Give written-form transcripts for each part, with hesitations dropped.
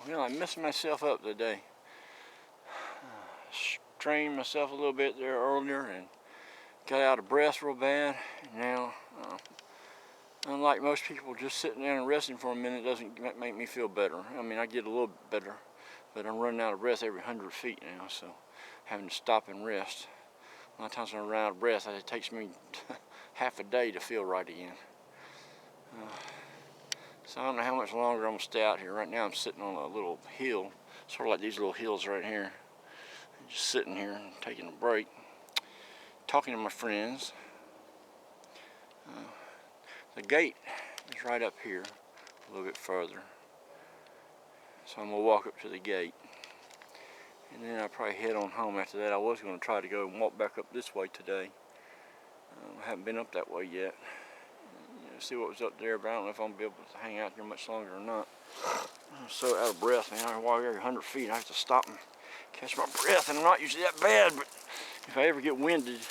Well, I messed myself up today. Strained myself a little bit there earlier and got out of breath real bad. And now, unlike most people, just sitting down and resting for a minute doesn't make me feel better. I mean, I get a little better, but I'm running out of breath every 100 feet now, so having to stop and rest. A lot of times when I run out of breath, it takes me half a day to feel right again. So I don't know how much longer I'm gonna stay out here. Right now I'm sitting on a little hill, sort of like these little hills right here. Just sitting here and taking a break, talking to my friends. The gate is right up here, a little bit further. So I'm gonna walk up to the gate. And then I'll probably head on home after that. I was gonna try to go and walk back up this way today. I haven't been up that way yet. See what was up there, but I don't know if I'm gonna be able to hang out here much longer or not. I'm so out of breath, man. I walk every 100 feet. I have to stop and catch my breath, and I'm not usually that bad, but if I ever get winded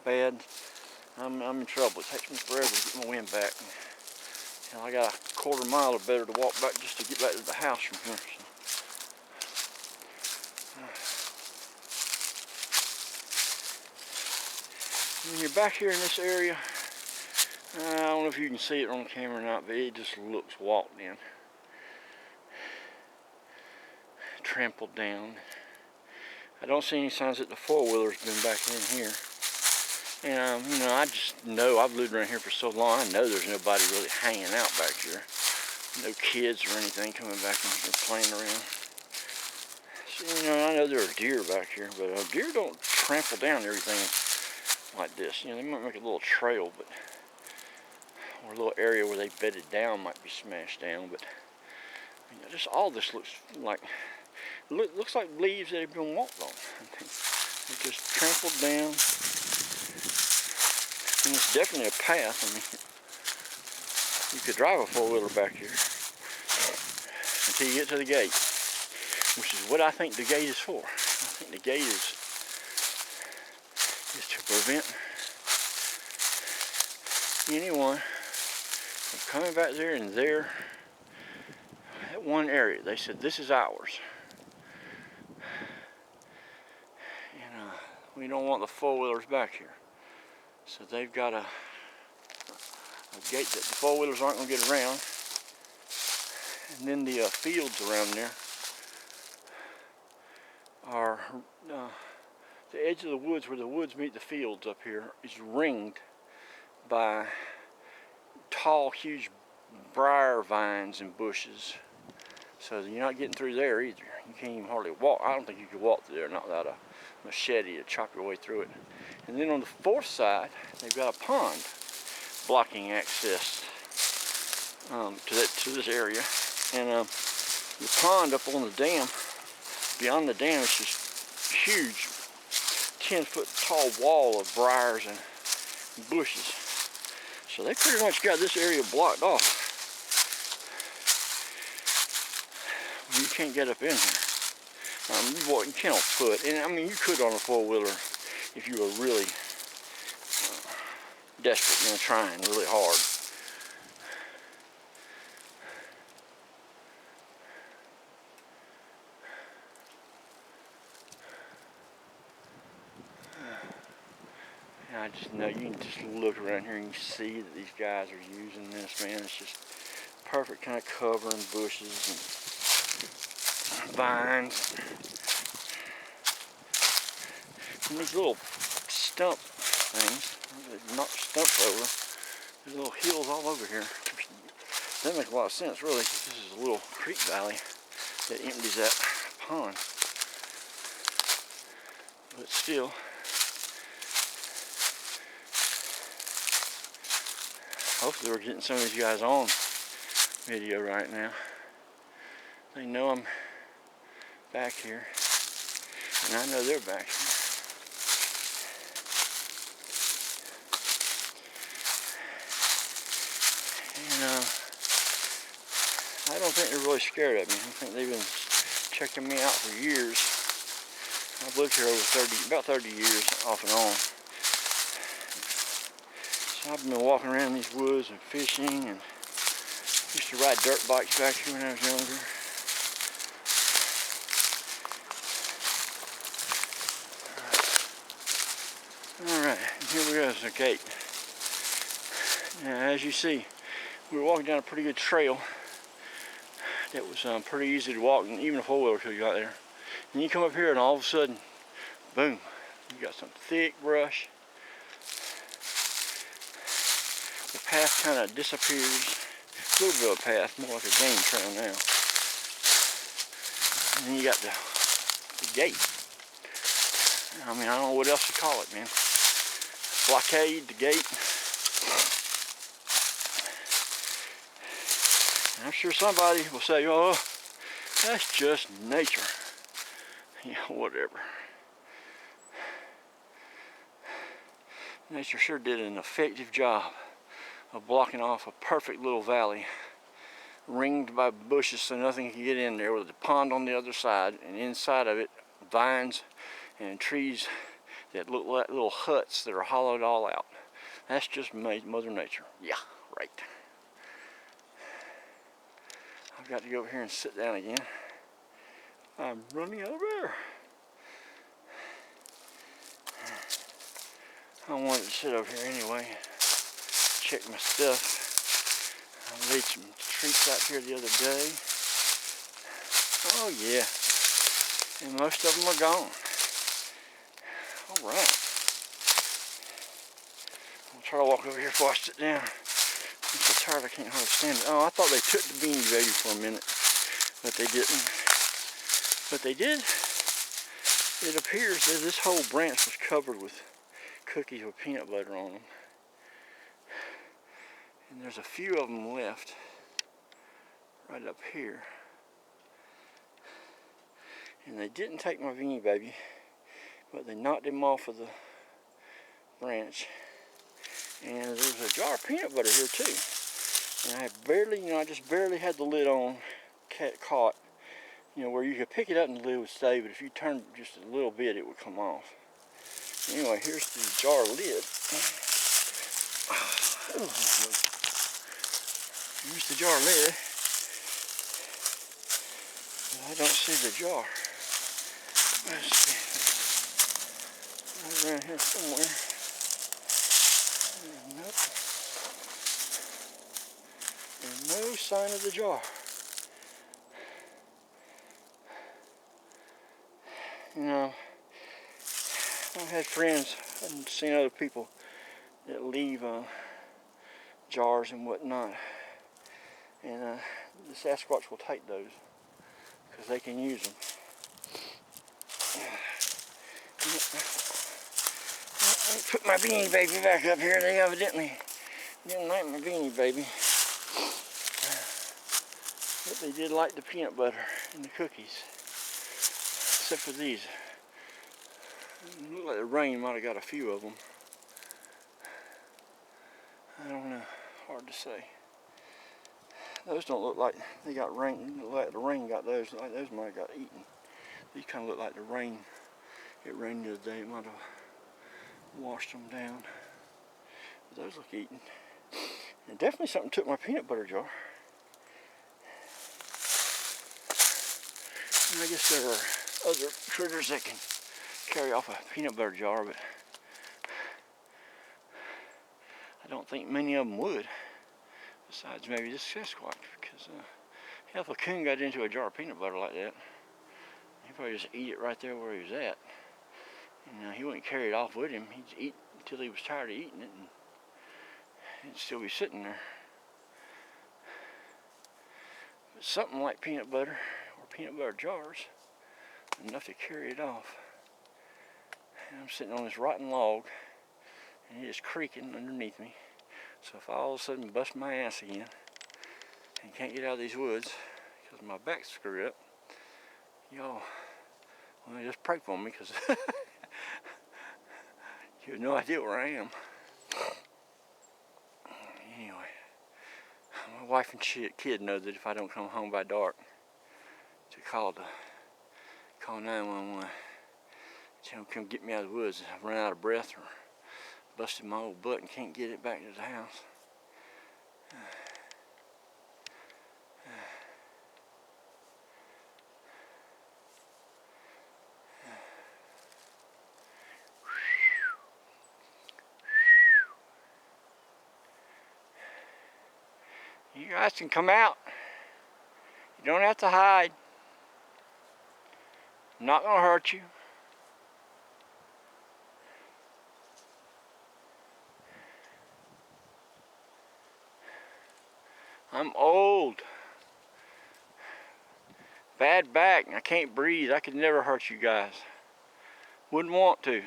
bad, I'm in trouble. It takes me forever to get my wind back. And I got a quarter mile or better to walk back just to get back to the house from here. So. When you're back here in this area, I don't know if you can see it on camera or not, but it just looks walked in. Trampled down. I don't see any signs that the four-wheeler's been back in here. And, you know, I just know, I've lived around here for so long, I know there's nobody really hanging out back here. No kids or anything coming back and playing around. So, you know, I know there are deer back here, but deer don't trample down everything like this. You know, they might make a little trail, but or a little area where they bedded down might be smashed down, but you know, just all this looks like leaves that have been walked on. They're just trampled down, and it's definitely a path. I mean, you could drive a four-wheeler back here until you get to the gate, which is what I think the gate is for. I think the gate is to prevent anyone from coming back there and there at one area. They said this is ours, and we don't want the four-wheelers back here. So they've got a gate that the four-wheelers aren't going to get around, and then the fields around there are the edge of the woods, where the woods meet the fields up here, is ringed by tall, huge briar vines and bushes. So you're not getting through there either. You can't even hardly walk. I don't think you could walk through there, not without a machete to chop your way through it. And then on the fourth side, they've got a pond blocking access to this area. And the pond up on the dam, beyond the dam, is just huge, 10-foot tall wall of briars and bushes. So they pretty much got this area blocked off. You can't get up in here. You can't on foot. And I mean, you could on a four-wheeler if you were really desperate, you know, trying really hard. And I just know, you can just look around here and you see that these guys are using this, man. It's just perfect kind of cover and bushes and vines. And these little stump things, they knock stumps over. There's little hills all over here. That makes a lot of sense, really, because this is a little creek valley that empties that pond. But still, hopefully we're getting some of these guys on video right now. They know I'm back here, and I know they're back here. And I don't think they're really scared of me. I think they've been checking me out for years. I've lived here over about 30 years off and on. So I've been walking around these woods and fishing, and used to ride dirt bikes back here when I was younger. was a gate. Now, as you see, we were walking down a pretty good trail that was pretty easy to walk, and even a four-wheeler till you got there. And you come up here and all of a sudden, boom, you got some thick brush. The path kind of disappears. A little bit of a path, more like a game trail now. And then you got the gate. I mean, I don't know what else to call it, man. Blockade, the gate. And I'm sure somebody will say, oh, that's just nature. Yeah, whatever. Nature sure did an effective job of blocking off a perfect little valley ringed by bushes so nothing can get in there, with a pond on the other side, and inside of it vines and trees that look like little huts that are hollowed all out. That's just Mother Nature. Yeah, right. I've got to go over here and sit down again. I'm running out of air. I wanted to sit over here anyway, check my stuff. I laid some treats out here the other day. Oh yeah, and most of them are gone. All right. I'll try to walk over here before I sit down. I'm so tired I can't hardly stand it. Oh, I thought they took the Beanie Baby for a minute, but they didn't. But they did. It appears that this whole branch was covered with cookies with peanut butter on them. And there's a few of them left right up here. And they didn't take my Beanie Baby, but they knocked him off of the branch. And there's a jar of peanut butter here too. And I barely, I just barely had the lid on, caught, where you could pick it up and the lid would stay, but if you turned just a little bit, it would come off. Anyway, here's the jar lid. Here's the jar lid. I don't see the jar. Let's see. Right around here somewhere. Nope. There's no sign of the jar. I've had friends and seen other people that leave jars and whatnot, and the Sasquatch will take those because they can use them. I put my Beanie Baby back up here. They evidently didn't like my Beanie Baby, but they did like the peanut butter and the cookies, except for these. It looked like the rain might have got a few of them. I don't know, hard to say. Those don't look like they got rain. Look like the rain got those. Like those might have got eaten. These kind of look like the rain. It rained the other day. It might have washed them down. But those look eaten. And definitely something took my peanut butter jar. And I guess there are other critters that can carry off a peanut butter jar, but I don't think many of them would. Besides maybe this Sasquatch, because hell, if a coon got into a jar of peanut butter like that, he'd probably just eat it right there where he was at. And he wouldn't carry it off with him. He'd eat until he was tired of eating it, and it'd still be sitting there. But something like peanut butter or peanut butter jars, enough to carry it off. And I'm sitting on this rotten log, and it is creaking underneath me. So if I all of a sudden bust my ass again and can't get out of these woods because my back's screwed up, y'all, well, just pray for me, because you have no idea where I am. Anyway, my wife and kid know that if I don't come home by dark, to call 911. Tell them to come get me out of the woods. I've run out of breath or busted my old butt and can't get it back to the house. You guys can come out. You don't have to hide. I'm not gonna hurt you. I'm old. Bad back, I can't breathe. I could never hurt you guys. Wouldn't want to.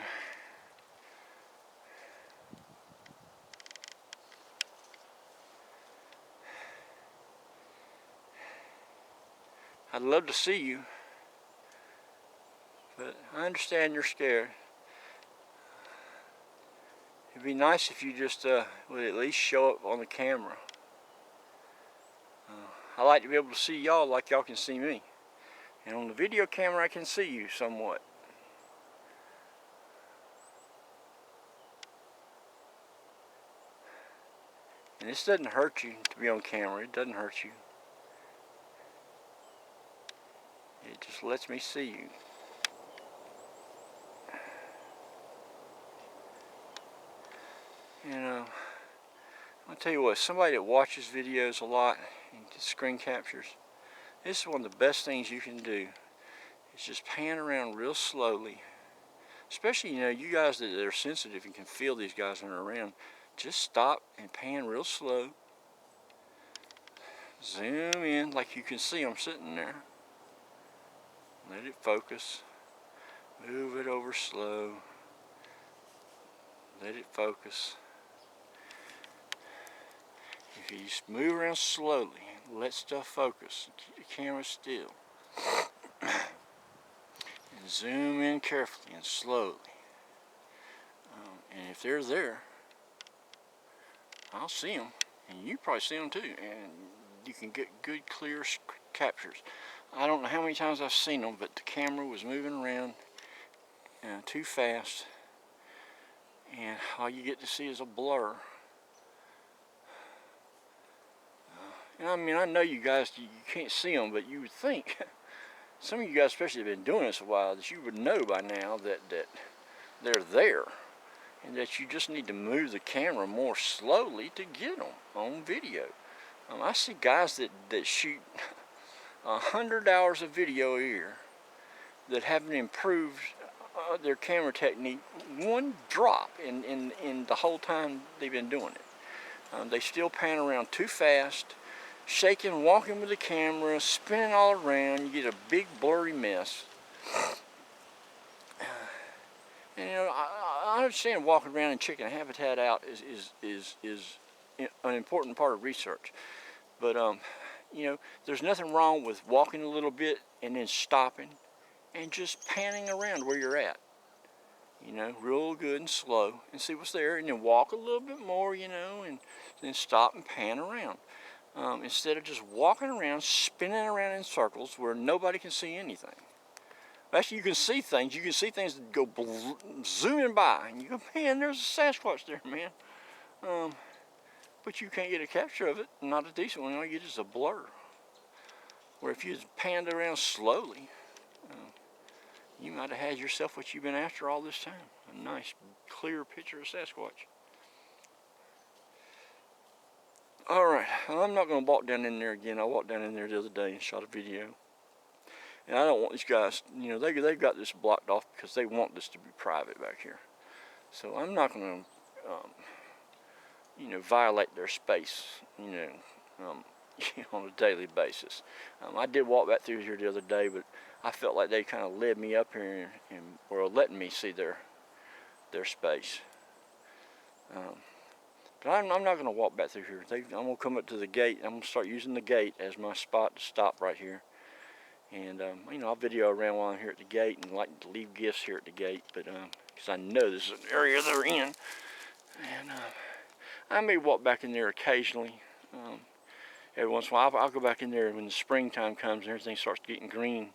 I'd love to see you, but I understand you're scared. It'd be nice if you just would at least show up on the camera. I like to be able to see y'all like y'all can see me. And on the video camera I can see you somewhat. And this doesn't hurt you to be on camera. It doesn't hurt you. It just lets me see you. You know, I'll tell you what, somebody that watches videos a lot and screen captures, this is one of the best things you can do. It's just pan around real slowly. Especially, you know, you guys that are sensitive and can feel these guys when they're around, just stop and pan real slow. Zoom in like you can see them sitting there. Let it focus. Move it over slow. Let it focus. If you just move around slowly, let stuff focus, keep the camera still. And zoom in carefully and slowly. And if they're there, I'll see them, and you probably see them too, and you can get good, clear captures. I don't know how many times I've seen them, but the camera was moving around too fast, and all you get to see is a blur. And I mean, I know you guys, you can't see them, but you would think, some of you guys especially have been doing this a while, that you would know by now that they're there. And that you just need to move the camera more slowly to get them on video. I see guys that shoot 100 hours of video a year that haven't improved their camera technique one drop in the whole time they've been doing it. They still pan around too fast, shaking, walking with the camera, spinning all around. You get a big blurry mess. And you know, I understand walking around and checking a habitat out is an important part of research. But you know, there's nothing wrong with walking a little bit and then stopping and just panning around where you're at. You know, real good and slow, and see what's there, and then walk a little bit more, you know, and then stop and pan around. Instead of just walking around, spinning around in circles where nobody can see anything. Actually, you can see things. You can see things that go zooming by, and you go, man, there's a Sasquatch there, man. But you can't get a capture of it, not a decent one. All you get is a blur. Where if you just panned around slowly, you might have had yourself what you've been after all this time. A nice, clear picture of Sasquatch. All right, I'm not going to walk down in there again. I walked down in there the other day and shot a video. And I don't want these guys, you know, they've got this blocked off because they want this to be private back here. So I'm not going to, you know, violate their space, you know, on a daily basis. I did walk back through here the other day, but I felt like they kind of led me up here and were letting me see their space. But I'm not going to walk back through here. I'm going to come up to the gate. I'm going to start using the gate as my spot to stop right here. And, you know, I'll video around while I'm here at the gate and like to leave gifts here at the gate, but, because I know this is an area they're in. And, I may walk back in there occasionally. Every once in a while, I'll go back in there when the springtime comes and everything starts getting green,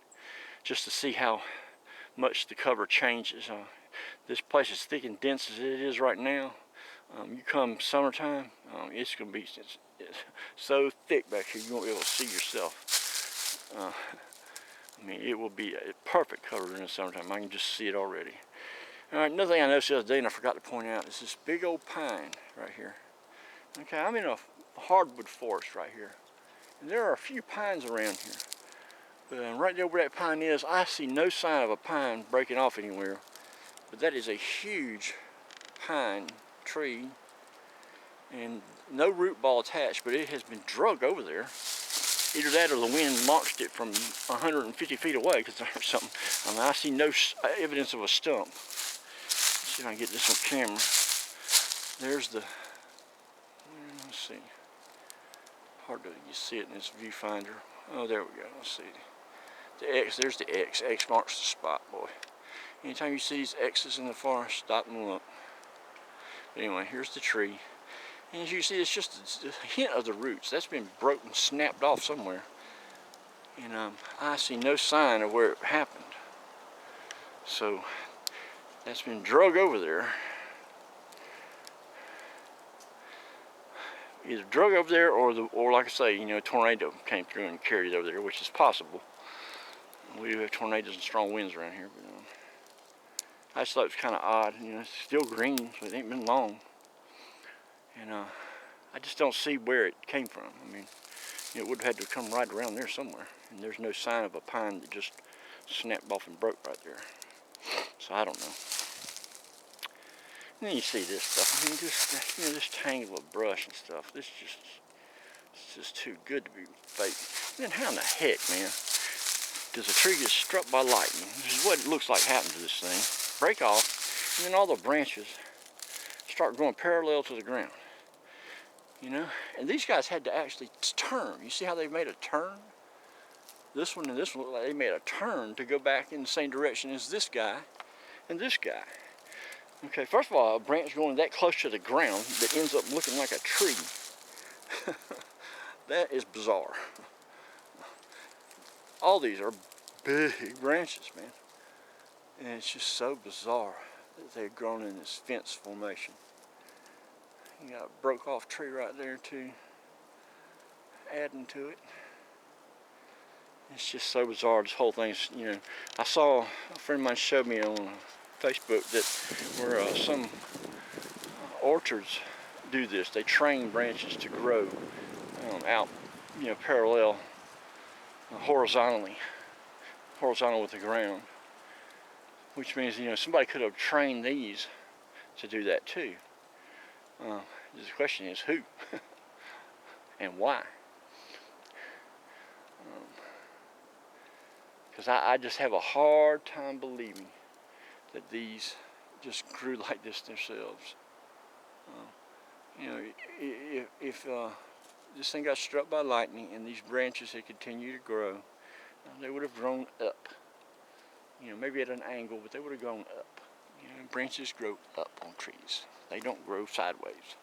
just to see how much the cover changes. This place is thick and dense as it is right now. You come summertime, it's going to be so thick back here, you won't be able to see yourself. I mean, it will be a perfect cover in the summertime. I can just see it already. All right, another thing I noticed the other day and I forgot to point out is this big old pine right here. Okay, I'm in a hardwood forest right here. And there are a few pines around here. But right there where that pine is, I see no sign of a pine breaking off anywhere. But that is a huge pine tree. And no root ball attached, but it has been drugged over there. Either that or the wind launched it from 150 feet away because there's something. I mean, I see no evidence of a stump. Let's see if I can get this on camera. There's the, let's see. Hard to you see it in this viewfinder. Oh, there we go. Let's see. The X, there's the X. X marks the spot, boy. Anytime you see these X's in the forest, stop and look. But anyway, here's the tree. And as you see, it's just a hint of the roots. That's been broken, snapped off somewhere. And I see no sign of where it happened. So that's been drug over there. Either drug over there or like I say, a tornado came through and carried it over there, which is possible. We do have tornadoes and strong winds around here. But I just thought it was kind of odd. It's still green, so it ain't been long. And I just don't see where it came from. I mean, it would have had to come right around there somewhere. And there's no sign of a pine that just snapped off and broke right there. So I don't know. And then you see this stuff. I mean, just this tangle of brush and stuff. It's just too good to be fake. And then how in the heck, man, does a tree get struck by lightning? This is what it looks like happened to this thing. Break off, and then all the branches start going parallel to the ground. And these guys had to actually turn. You see how they made a turn? This one and this one look like they made a turn to go back in the same direction as this guy and this guy. Okay, first of all, a branch going that close to the ground that ends up looking like a tree. That is bizarre. All these are big branches, man. And it's just so bizarre that they've grown in this fence formation. You got a broke off tree right there too, adding to it. It's just so bizarre, this whole thing's, I saw, a friend of mine showed me on Facebook that where some orchards do this. They train branches to grow out, parallel, horizontal with the ground. Which means, somebody could have trained these to do that too. The question is who and why? Because I just have a hard time believing that these just grew like this themselves. If this thing got struck by lightning and these branches had continued to grow, they would have grown up. Maybe at an angle, but they would have grown up. Branches grow up on trees. They don't grow sideways.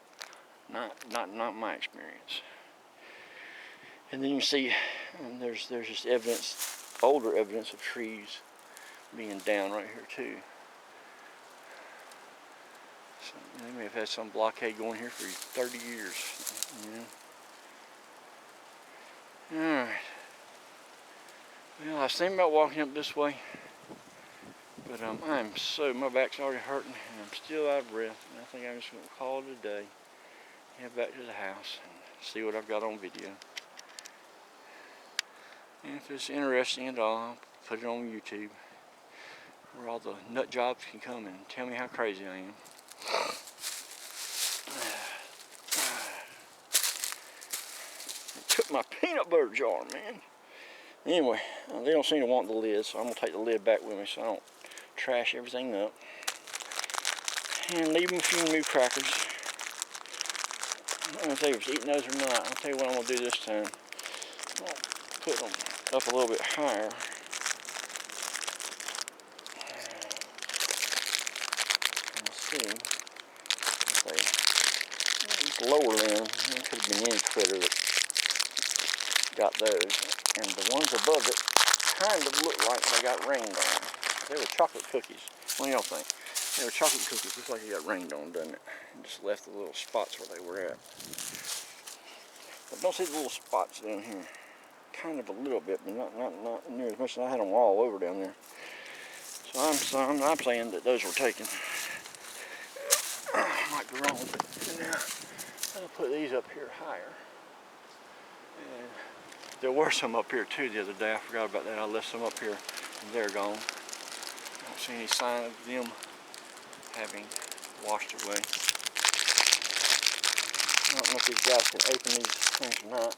Not my experience. And then you see, there's just evidence, older evidence of trees being down right here too. So, they may have had some blockade going here for 30 years. Alright. Well, I was thinking about walking up this way, but my back's already hurting and I'm still out of breath, and I think I'm just going to call it a day, head back to the house and see what I've got on video. And if it's interesting at all, I'll put it on YouTube where all the nut jobs can come and tell me how crazy I am. It took my peanut butter jar, man. Anyway, they don't seem to want the lid, so I'm going to take the lid back with me so I don't trash everything up. And leave them a few new crackers. I don't know if they was eating those or not. I'll tell you what I'm going to do this time. I'll put them up a little bit higher. Let's see. This lower limb, it could have been any critter that got those. And the ones above it kind of look like they got rained on. They were chocolate cookies. What do y'all think? They were chocolate cookies, just like it got rained on, doesn't it? And just left the little spots where they were at. But don't see the little spots down here. Kind of a little bit, but not near as much as I had them all over down there. So I'm saying that those were taken. I might be wrong with it. I'll put these up here higher. And there were some up here too the other day. I forgot about that. I left some up here and they're gone. I don't see any sign of them having washed away. I don't know if these guys can open these things or not.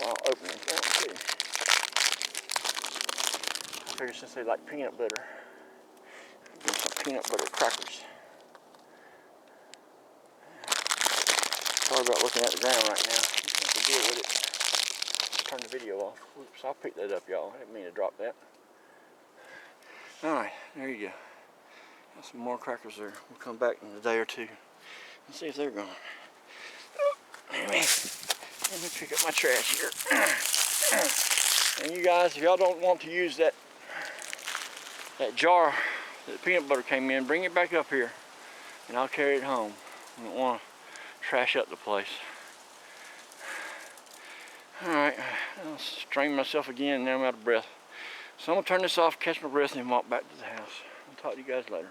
Well, I'll open them for them too. I figure since they like peanut butter, I'll give them some peanut butter crackers. Sorry about looking at the ground right now. You have to deal with it. Turn the video off. Oops, I'll pick that up, y'all. I didn't mean to drop that. Alright, there you go. Got some more crackers there. We'll come back in a day or two and see if they're gone. Let me pick up my trash here. And you guys, if y'all don't want to use that jar that the peanut butter came in, bring it back up here and I'll carry it home. I don't want to trash up the place. Alright, I'll strain myself again, now I'm out of breath. So I'm going to turn this off, catch my breath, and walk back to the house. I'll talk to you guys later.